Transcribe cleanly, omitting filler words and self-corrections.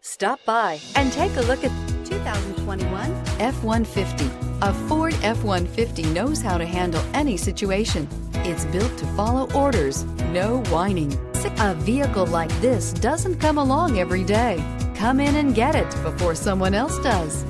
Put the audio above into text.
Stop by and take a look at 2021 F-150. A Ford F-150 knows how to handle any situation. It's built to follow orders, no whining. A vehicle like this doesn't come along every day. Come in and get it before someone else does.